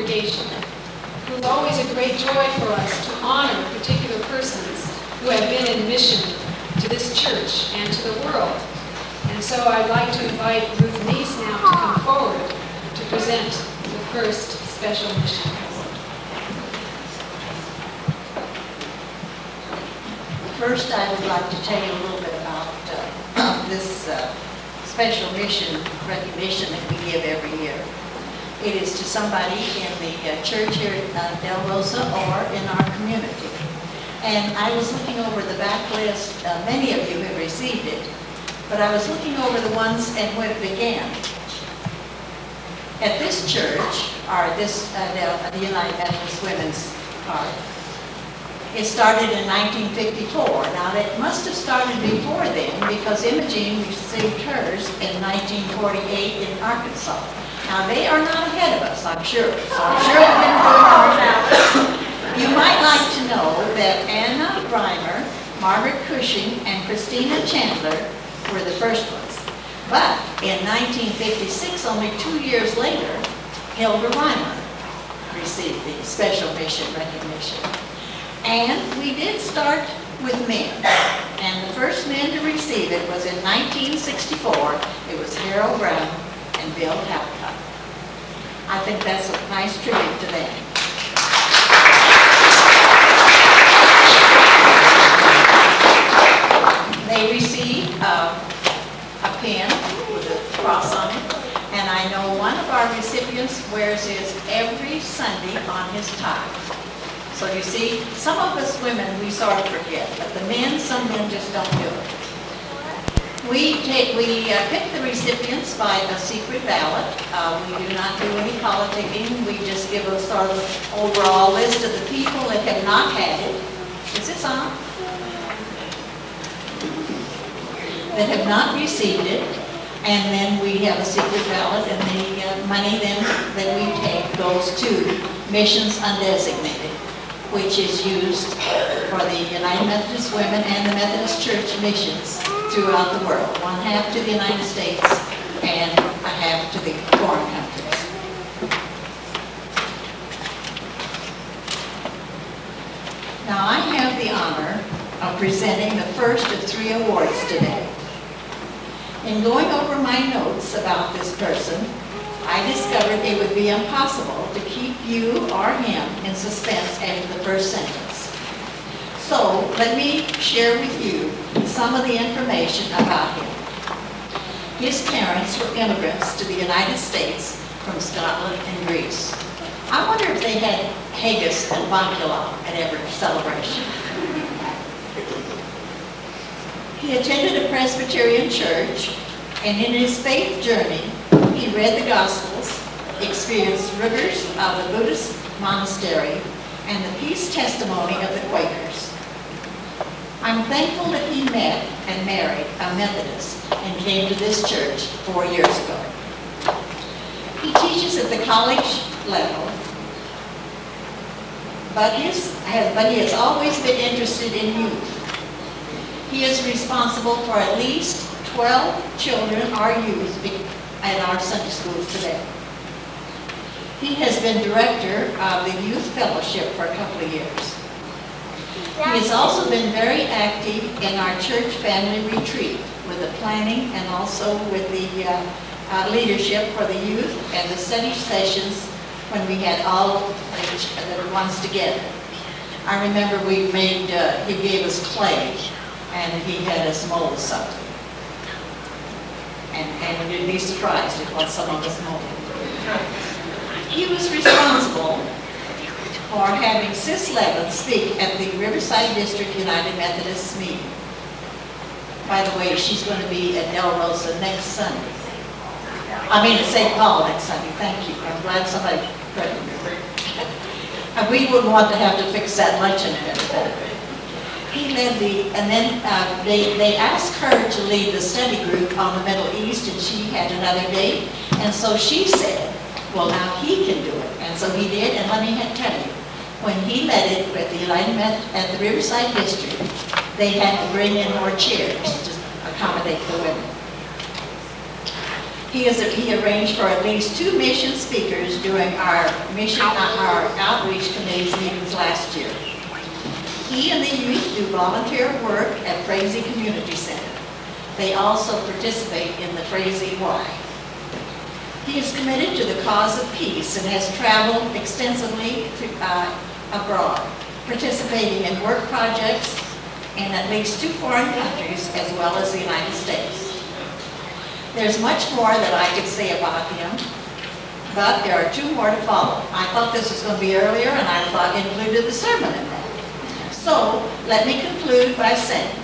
congregation. It was always a great joy for us to honor particular persons who have been in mission to this church and to the world. And so I'd like to invite Ruth Neese now to come forward to present the first special mission. First, I would like to tell you a little bit about this special mission recognition that we give every year. It is to somebody in the church here at Del Rosa or in our community. And I was looking over the back list. Many of you have received it, but I was looking over the ones and when it began. At this church, or this the United Methodist Women's part, it started in 1954. Now, it must have started before then because Imogene received hers in 1948 in Arkansas. Now, they are not ahead of us, I'm sure. So I'm sure we've been doing ours now. You might like to know that Anna Reimer, Margaret Cushing, and Christina Chandler were the first ones. But in 1956, only 2 years later, Hilda Reimer received the special mission recognition. And we did start with men. And the first men to receive it was in 1964. It was Harold Brown and Bill Halcott. I think that's a nice tribute to them. They received a pin with a cross on it. And I know one of our recipients wears his every Sunday on his tie. So you see, some of us women, we sort of forget, but the men, some men just don't do it. We pick the recipients by a secret ballot. We do not do any politicking. We just give a sort of overall list of the people that have not had it. Is this on? That have not received it. And then we have a secret ballot, and the money then that we take goes to missions undesignated, which is used for the United Methodist Women and the Methodist Church missions throughout the world. 1/2 to the United States and 1/2 to the foreign countries. Now I have the honor of presenting the first of 3 awards today. In going over my notes about this person, I discovered it would be impossible to keep you or him in suspense after the first sentence. So let me share with you some of the information about him. His parents were immigrants to the United States from Scotland and Greece. I wonder if they had haggis and bacala at every celebration. He attended a Presbyterian church, and in his faith journey, he read the Gospels, experienced rigors of the Buddhist monastery, and the peace testimony of the Quakers. I'm thankful that he met and married a Methodist and came to this church 4 years ago. He teaches at the college level, but he has always been interested in youth. He is responsible for at least 12 children or youth at our Sunday schools today. He has been director of the Youth Fellowship for a couple of years. He has also been very active in our church family retreat with the planning and also with the leadership for the youth and the study sessions when we had all the ones together. I remember he gave us clay and he had us mold something. And you'd be surprised at what some of us molded. He was responsible for having Sis Levin speak at the Riverside District United Methodist meeting. By the way, she's going to be at Del Rosa next Sunday. I mean at St. Paul next Sunday. Thank you. I'm glad somebody corrected me. And we wouldn't want to have to fix that luncheon and everything. He led they asked her to lead the study group on the Middle East, and she had another date. And so she said, well, now he can do it. And so he did, and let me tell you, when he led it at the United at the Riverside District, they had to bring in more chairs to accommodate the women. He arranged for at least 2 mission speakers during our outreach committee's meetings last year. He and the youth do volunteer work at Frazee Community Center. They also participate in the Frazee Y. He is committed to the cause of peace and has traveled extensively abroad, participating in work projects in at least 2 foreign countries as well as the United States. There's much more that I could say about him, but there are 2 more to follow. I thought this was going to be earlier, and I thought included the sermon in that. So let me conclude by saying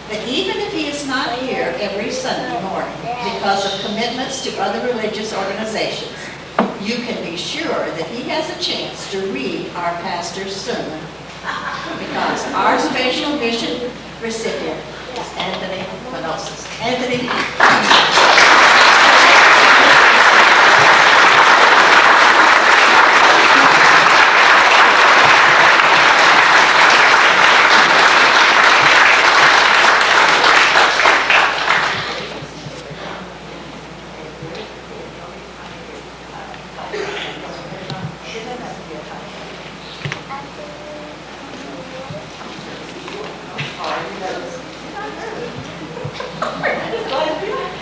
that even if he is not here every Sunday morning because of commitments to other religious organizations, you can be sure that he has a chance to read our pastor's sermon, because our special mission recipient is Anthony Manosis. Anthony.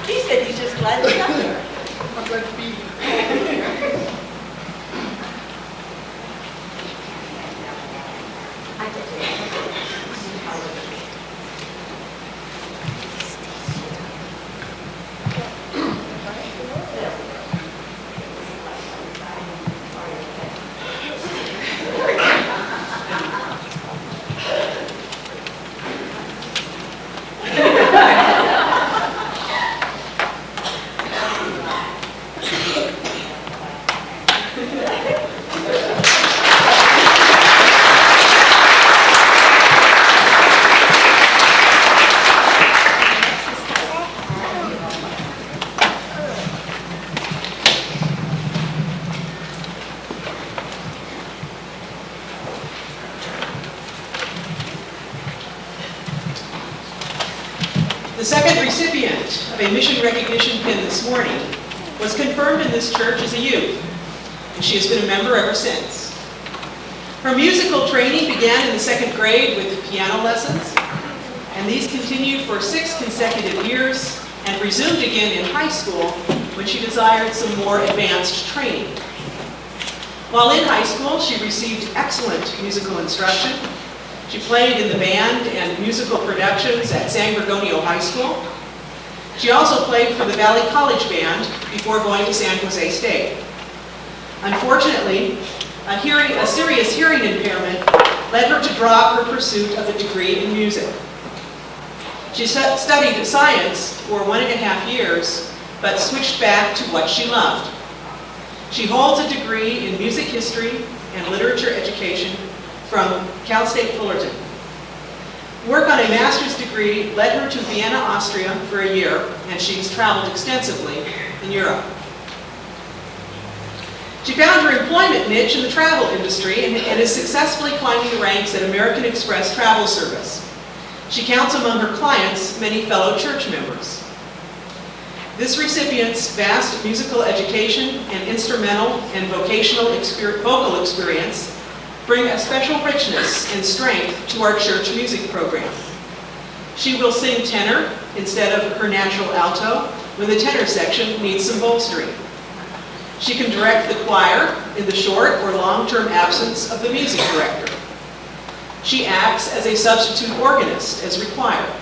He said he's just glad to come here. I'm glad to be here. The second recipient of a mission recognition pin this morning was confirmed in this church as a youth, and she has been a member ever since. Her musical training began in the 2nd grade with piano lessons, and these continued for 6 consecutive years and resumed again in high school when she desired some more advanced training. While in high school, she received excellent musical instruction. She played in the band and musical productions at San Gorgonio High School. She also played for the Valley College Band before going to San Jose State. Unfortunately, a serious hearing impairment led her to drop her pursuit of a degree in music. She studied science for 1.5 years, but switched back to what she loved. She holds a degree in music history and literature education from Cal State Fullerton. Work on a master's degree led her to Vienna, Austria for a year, and she's traveled extensively in Europe. She found her employment niche in the travel industry and is successfully climbing the ranks at American Express Travel Service. She counts among her clients many fellow church members. This recipient's vast musical education and instrumental and vocal experience bring a special richness and strength to our church music program. She will sing tenor instead of her natural alto when the tenor section needs some bolstering. She can direct the choir in the short or long-term absence of the music director. She acts as a substitute organist as required.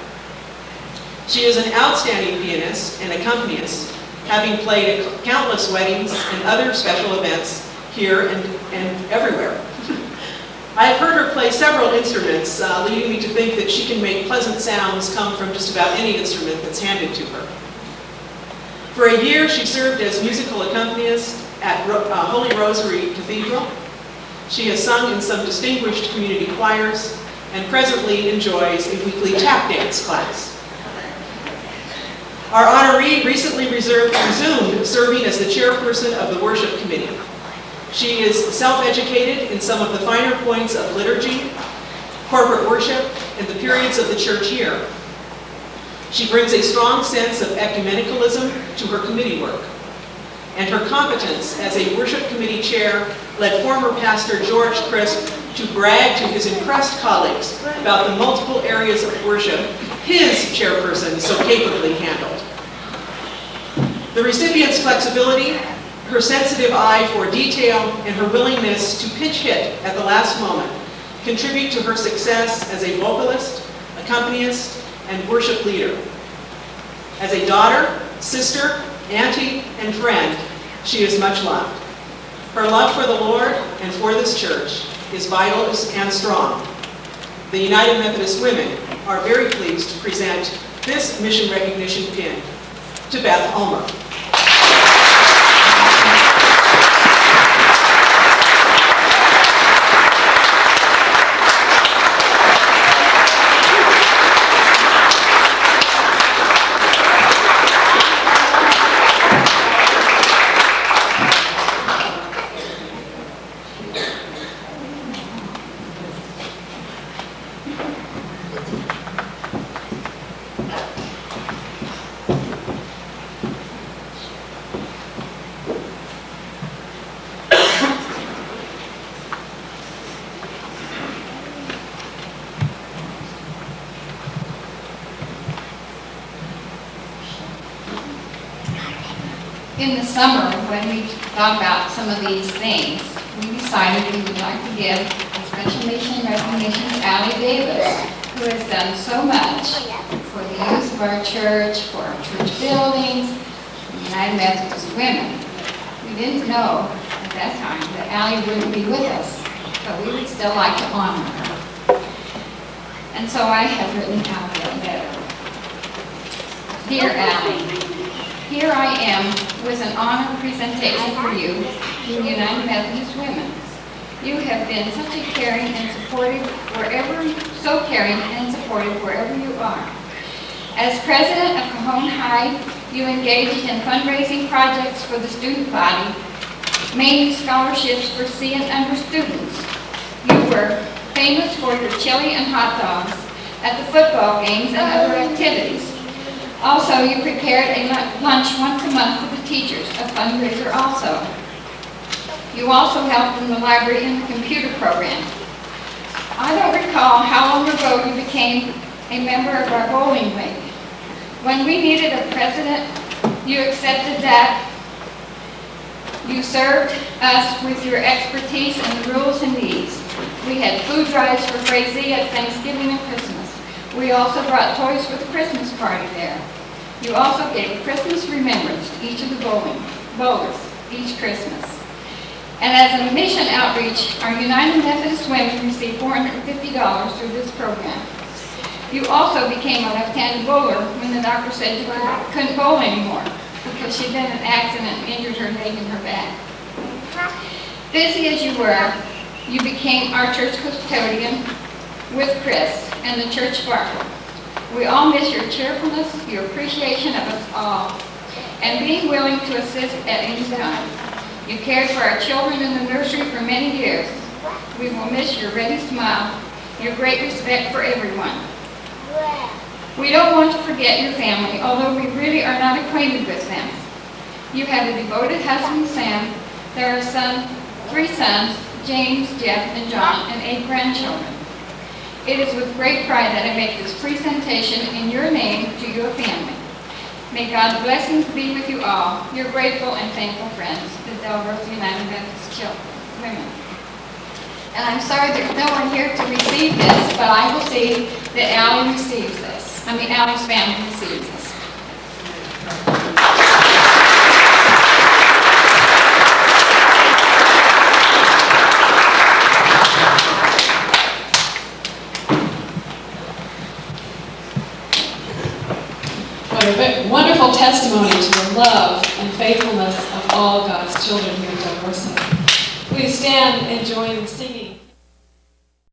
She is an outstanding pianist and accompanist, having played at countless weddings and other special events here and everywhere. I have heard her play several instruments, leading me to think that she can make pleasant sounds come from just about any instrument that's handed to her. For a year, she served as musical accompanist at Holy Rosary Cathedral. She has sung in some distinguished community choirs and presently enjoys a weekly tap dance class. Our honoree recently resumed serving as the chairperson of the worship committee. She is self-educated in some of the finer points of liturgy, corporate worship, and the periods of the church year. She brings a strong sense of ecumenicalism to her committee work. and her competence as a worship committee chair led former pastor George Crisp to brag to his impressed colleagues about the multiple areas of worship his chairperson so capably handled. The recipient's flexibility, her sensitive eye for detail, and her willingness to pinch hit at the last moment contribute to her success as a vocalist, accompanist, and worship leader. As a daughter, sister, auntie, and friend, she is much loved. Her love for the Lord and for this church is vital and strong. The United Methodist Women are very pleased to present this mission recognition pin to Beth Ulmer. In the summer, when we thought about some of these things, we decided we would like to give a special mission recognition to Allie Davis, who has done so much for the youth of our church, for our church buildings, the United Methodist Women. We didn't know at that time that Allie wouldn't be with us, but we would still like to honor her. And so I have written Allie a letter. Dear Allie, here I am with an honor presentation for you, the United Methodist Women. You have been such a caring and supportive wherever you are. As president of Cajon High, you engaged in fundraising projects for the student body, mainly scholarships for C and under students. You were famous for your chili and hot dogs at the football games and other activities. Also, you prepared a lunch once a month for the teachers, a fundraiser also. You also helped in the library in the computer program. I don't recall how long ago you became a member of our bowling league. When we needed a president, you accepted that. You served us with your expertise in the rules and needs. We had food drives for Frazee at Thanksgiving and Christmas. We also brought toys for the Christmas party there. You also gave a Christmas remembrance to each of the bowlers each Christmas. And as a mission outreach, our United Methodist Women received $450 through this program. You also became a left-handed bowler when the doctor said you couldn't bowl anymore because she'd been in an accident and injured her leg and her back. Busy as you were, you became our church custodian with Chris and the church sparkle. We all miss your cheerfulness, your appreciation of us all, and being willing to assist at any time. You cared for our children in the nursery for many years. We will miss your ready smile, your great respect for everyone. We don't want to forget your family, although we really are not acquainted with them. You have a devoted husband, Sam. There are 3 sons, James, Jeff, and John, and 8 grandchildren. It is with great pride that I make this presentation in your name to your family. May God's blessings be with you all, your grateful and thankful friends, the Del Rosa United Methodist Women. And I'm sorry there's no one here to receive this, but I will see that Allie receives this. Allie's family receives this. What a wonderful testimony to the love and faithfulness of all God's children here in Del Rosa. Please stand and join in singing.